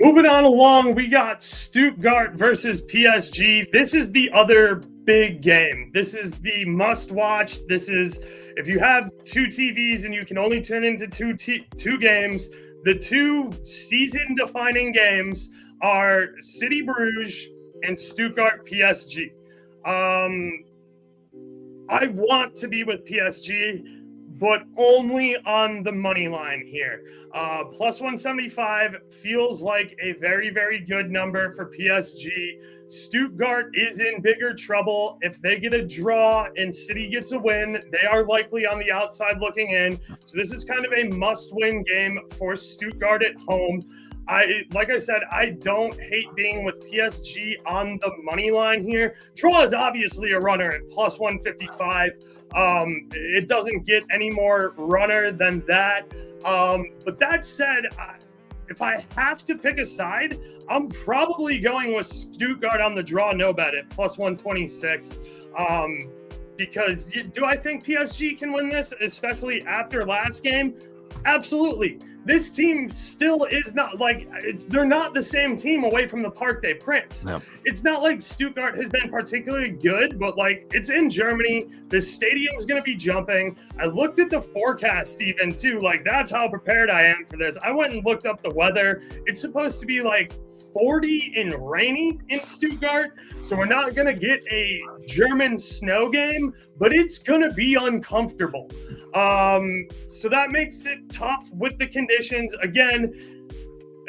Moving on along, we got Stuttgart versus PSG. This is the other big game. This is the must-watch. This is, if you have two TVs and you can only turn into two games, the two season-defining games are City Bruges and Stuttgart PSG. I want to be with PSG, but only on the money line here. Plus 175 feels like a very, very good number for PSG. Stuttgart is in bigger trouble. If they get a draw and City gets a win, they are likely on the outside looking in. So this is kind of a must-win game for Stuttgart at home. Like I said, I don't hate being with PSG on the money line here. Draw is obviously a runner at plus 155. It doesn't get any more runner than that. But that said, if I have to pick a side, I'm probably going with Stuttgart on the draw no bet at plus 126. Because do I think PSG can win this, especially after last game? Absolutely. This team still is not they're not the same team away from the Parc des Princes. No. It's not like Stuttgart has been particularly good, but it's in Germany. The stadium's going to be jumping. I looked at the forecast even too. That's how prepared I am for this. I went and looked up the weather. It's supposed to be 40 and rainy in Stuttgart. So we're not going to get a German snow game, but it's going to be uncomfortable. So that makes it tough with the conditions. Again,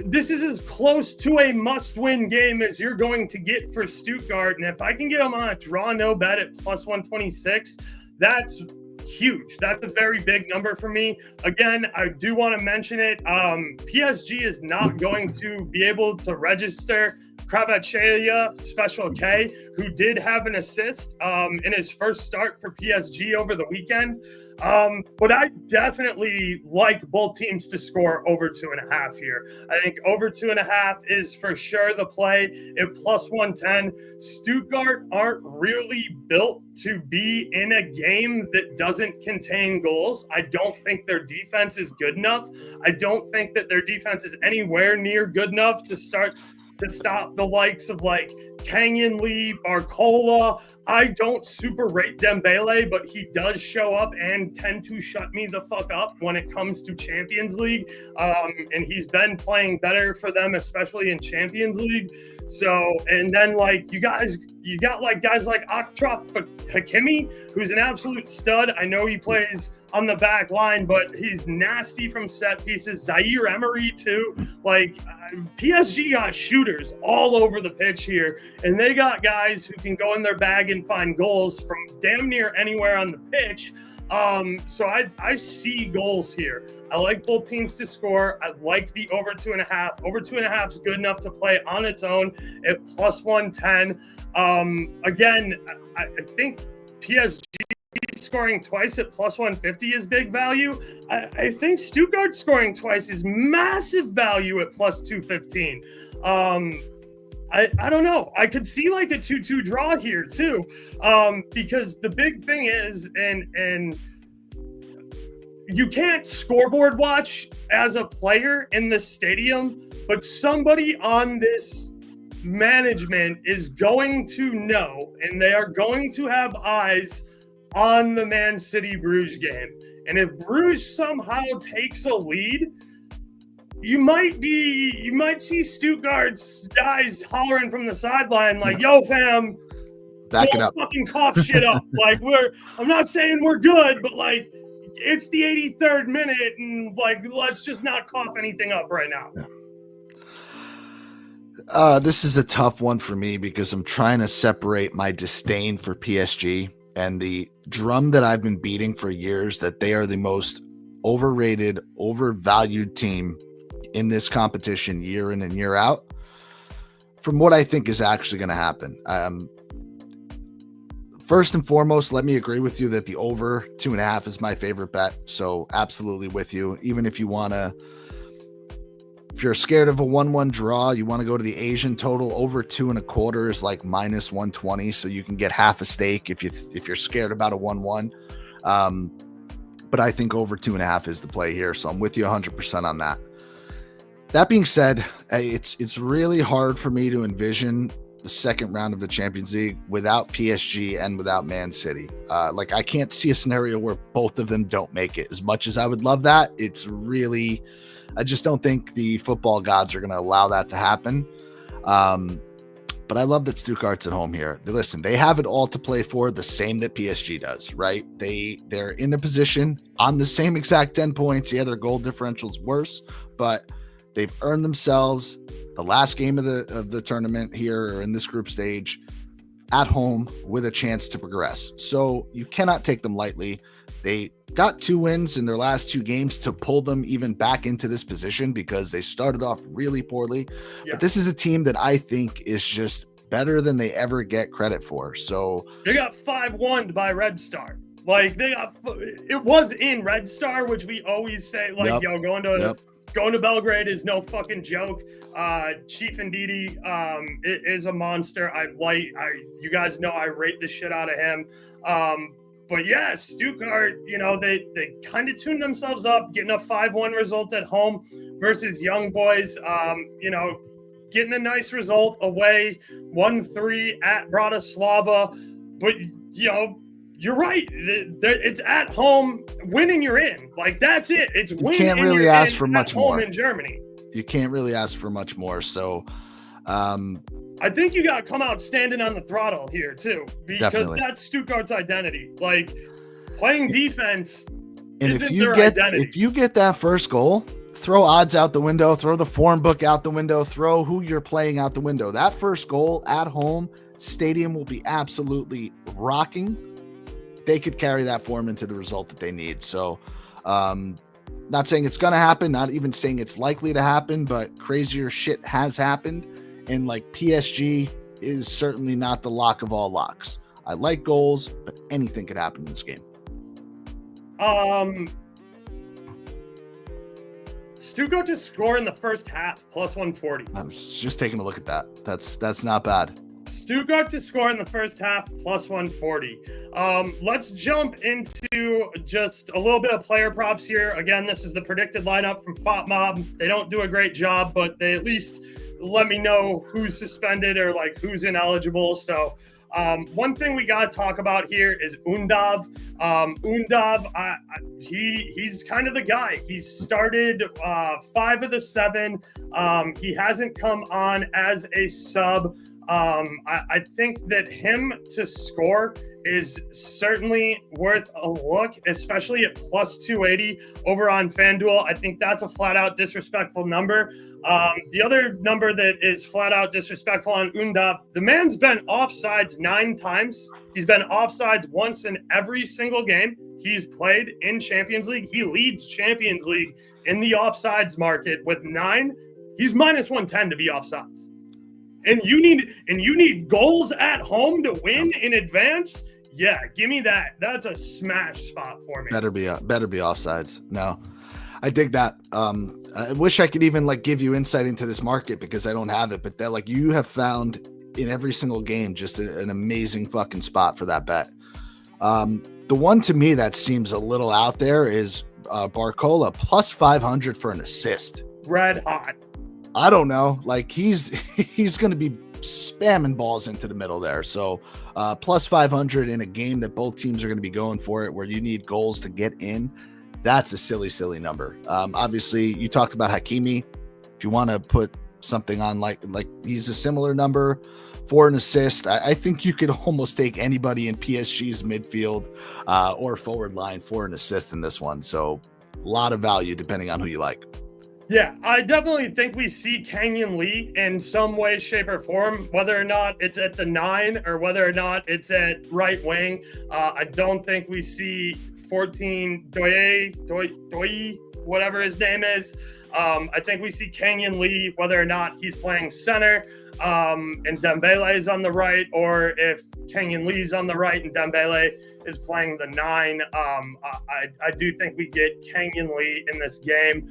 this is as close to a must-win game as you're going to get for Stuttgart. And if I can get them on a draw no bet at plus 126, that's huge. That's a very big number for me. Again, I do want to mention it. PSG is not going to be able to register Kvaratskhelia, Special K, who did have an assist in his first start for PSG over the weekend. But I definitely like both teams to score over 2.5 here. I think over 2.5 is for sure the play at plus 110. Stuttgart aren't really built to be in a game that doesn't contain goals. I don't think their defense is good enough. I don't think that their defense is anywhere near good enough to stop the likes of Kanyan Lee, Barcola. I don't super rate Dembele, but he does show up and tend to shut me the fuck up when it comes to Champions League. And he's been playing better for them, especially in Champions League. So, and then you got guys like Achraf Hakimi, who's an absolute stud. I know he plays on the back line, but he's nasty from set pieces. Zaire Emery too. PSG got shooters all over the pitch here, and they got guys who can go in their bag and find goals from damn near anywhere on the pitch. So I see goals here. I like both teams to score. I like the over 2.5. Over 2.5 is good enough to play on its own at plus 110. Again, I think PSG scoring twice at plus 150 is big value. I think Stuttgart scoring twice is massive value at plus 215. I don't know. I could see a 2-2 draw here too, because the big thing is, and you can't scoreboard watch as a player in the stadium, but somebody on this management is going to know, and they are going to have eyes on the Man City Bruges game. And if Bruges somehow takes a lead, you might see Stuttgart's guys hollering from the sideline yo fam, back it up, fucking cough shit up. I'm not saying we're good, but it's the 83rd minute, and let's just not cough anything up right now. This is a tough one for me because I'm trying to separate my disdain for PSG and the drum that I've been beating for years that they are the most overrated, overvalued team in this competition year in and year out, from what I think is actually going to happen. First and foremost, let me agree with you that the over 2.5 is my favorite bet. So absolutely with you. Even if you're scared of a 1-1 draw, you want to go to the Asian total, over 2.25 is minus 120. So you can get half a stake if you're scared about a 1-1. But I think over 2.5 is the play here. So I'm with you 100% on that. That being said, it's really hard for me to envision the second round of the Champions League without PSG and without Man City. Like, I can't see a scenario where both of them don't make it. As much as I would love that, I just don't think the football gods are going to allow that to happen. But I love that Stuttgart's at home here. Listen, they have it all to play for, the same that PSG does, right? They're in a position on the same exact 10 points. Yeah, their goal differential's worse, but they've earned themselves the last game of the tournament here, or in this group stage, at home with a chance to progress. So you cannot take them lightly. They got 2 wins in their last 2 games to pull them even back into this position, because they started off really poorly. Yeah. But this is a team that I think is just better than they ever get credit for. So they got 5-1 by Red Star. Like, it was in Red Star, which we always say, like, going to Belgrade is no fucking joke. Chief Ndidi is a monster. You guys know I rate the shit out of him. But yeah, Stuttgart, they kind of tuned themselves up, getting a 5-1 result at home versus Young Boys. Getting a nice result away, 1-3 at Bratislava. But, you're right. It's at home. Winning, you're in. Like, that's it. It's winning. You can't really ask for much more in Germany. You can't really ask for much more. So, I think you got to come out standing on the throttle here too, because definitely. That's Stuttgart's identity. Like, playing defense. And if you get that first goal, throw odds out the window, throw the form book out the window, throw who you're playing out the window. That first goal at home, stadium will be absolutely rocking. They could carry that form into the result that they need. So, not saying it's going to happen, not even saying it's likely to happen, but crazier shit has happened. And like, PSG is certainly not the lock of all locks. I like goals, but anything could happen in this game. Stuttgart to score in the first half, plus 140. I'm just taking a look at that. That's not bad. Stuttgart to score in the first half, plus 140. Let's jump into just a little bit of player props here. Again, this is the predicted lineup from FotMob. They don't do a great job, but they at least let me know who's suspended or like who's ineligible. So one thing we got to talk about here is Undav. Undav, he's kind of the guy. He started 5 of the 7. He hasn't come on as a sub. I think that him to score is certainly worth a look, especially at plus 280 over on FanDuel. I think that's a flat out disrespectful number. The other number that is flat out disrespectful on Undav, the man's been offsides 9 times. He's been offsides once in every single game he's played in Champions League. He leads Champions League in the offsides market with 9. He's minus 110 to be offsides. And you need goals at home to win in advance. Yeah, give me that. That's a smash spot for me. Better be offsides. No, I dig that. I wish I could even like give you insight into this market, because I don't have it. But that, like, you have found in every single game just an amazing fucking spot for that bet. The one to me that seems a little out there is Barcola plus 500 for an assist. Red hot. I don't know. Like, he's going to be spamming balls into the middle there. So plus 500 in a game that both teams are going to be going for it, where you need goals to get in. That's a silly, silly number. Obviously, you talked about Hakimi. If you want to put something on like he's a similar number for an assist, I think you could almost take anybody in PSG's midfield or forward line for an assist in this one. So a lot of value depending on who you like. Yeah, I definitely think we see Kenyon Lee in some way, shape, or form, whether or not it's at the 9 or whether or not it's at right wing. I don't think we see 14 Doye, whatever his name is. I think we see Kenyon Lee, whether or not he's playing center and Dembele is on the right, or if Kenyon Lee's on the right and Dembele is playing the 9. I do think we get Kenyon Lee in this game.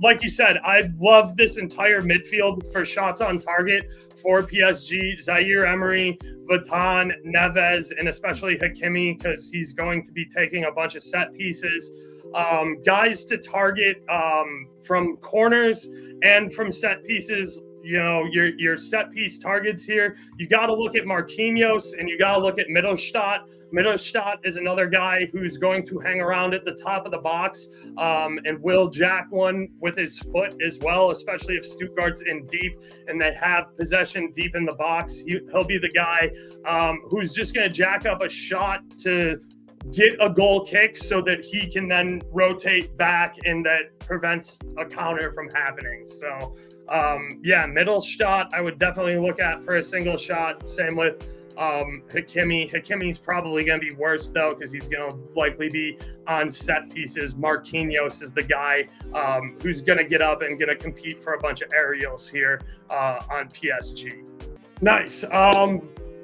Like you said, I love this entire midfield for shots on target for PSG. Zaire Emery, Vatan, Neves, and especially Hakimi, because he's going to be taking a bunch of set pieces. Guys to target from corners and from set pieces. You know, your set piece targets here. You got to look at Marquinhos and you got to look at Mittelstadt. Mittelstadt is another guy who's going to hang around at the top of the box and will jack one with his foot as well, especially if Stuttgart's in deep and they have possession deep in the box. He'll be the guy who's just going to jack up a shot to get a goal kick so that he can then rotate back and that prevents a counter from happening. So, Mittelstadt I would definitely look at for a single shot. Same with Hakimi. Hakimi's probably going to be worse, though, because he's going to likely be on set pieces. Marquinhos is the guy who's going to get up and going to compete for a bunch of aerials here on PSG. Nice.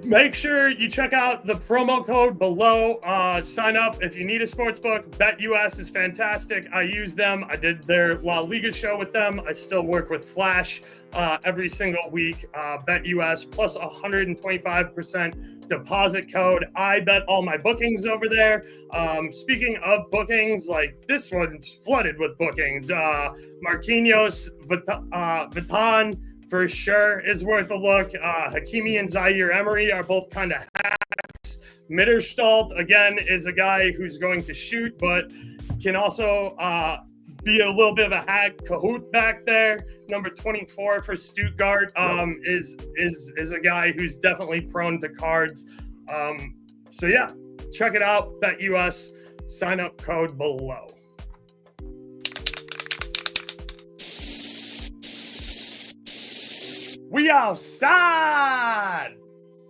Make sure you check out the promo code below. Sign up if you need a sports book. BetUS is fantastic. I use them. I did their La Liga show with them. I still work with Flash every single week. BetUS plus 125% deposit code. I bet all my bookings over there. Speaking of bookings, like this one's flooded with bookings. Marquinhos, Vatan, for sure is worth a look. Hakimi and Zaire Emery are both kind of hacks. Mitterstalt, again, is a guy who's going to shoot, but can also be a little bit of a hack. Cahoot back there, number 24 for Stuttgart, is a guy who's definitely prone to cards. Check it out. BetUS, sign up code below. We outside.